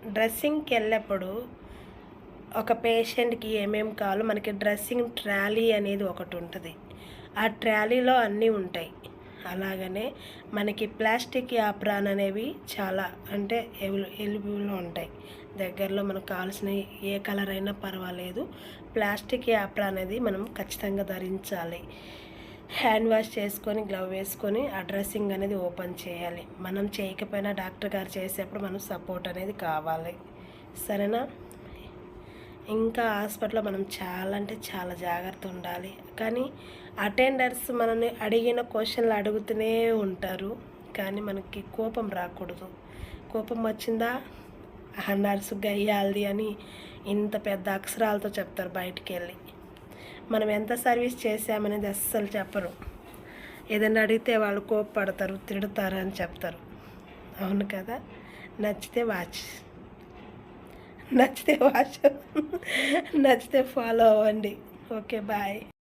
డ్రెస్సింగ్కి వెళ్ళినప్పుడు ఒక పేషెంట్కి ఏమేమి కావాలో మనకి డ్రెస్సింగ్ ట్రాలీ అనేది ఒకటి ఉంటుంది. ఆ ట్రాలీలో అన్నీ ఉంటాయి. అలాగనే మనకి ప్లాస్టిక్ యాప్రాన్ అనేవి చాలా అంటే ఎలిబుల్లో ఉంటాయి. దగ్గరలో మనకు కావాల్సిన ఏ కలర్ అయినా పర్వాలేదు, ప్లాస్టిక్ యాప్రాన్ అనేది మనం ఖచ్చితంగా ధరించాలి. హ్యాండ్ వాష్ చేసుకొని గ్లవ్ వేసుకొని ఆ డ్రెస్సింగ్ అనేది ఓపెన్ చేయాలి. మనం చేయకపోయినా డాక్టర్ గారు చేసేప్పుడు మనం సపోర్ట్ అనేది కావాలి. సరేనా? ఇంకా హాస్పిటల్లో మనం చాలా అంటే చాలా జాగ్రత్త ఉండాలి. కానీ అటెండర్స్ మనల్ని అడిగిన క్వశ్చన్లు అడుగుతూనే ఉంటారు. కానీ మనకి కోపం రాకూడదు. కోపం వచ్చిందా ఆ నర్సు గయ్యాలది అని ఇంత పెద్ద అక్షరాలతో చెప్తారు బయటికి వెళ్ళి. మనం ఎంత సర్వీస్ చేసామనేది అస్సలు చెప్పరు. ఏదైనా అడిగితే వాళ్ళు కోపపడతారు, తిడతారు అని చెప్తారు. అవును కదా? నచ్చితే నచ్చితే ఫాలో అవ్వండి. Okay, bye.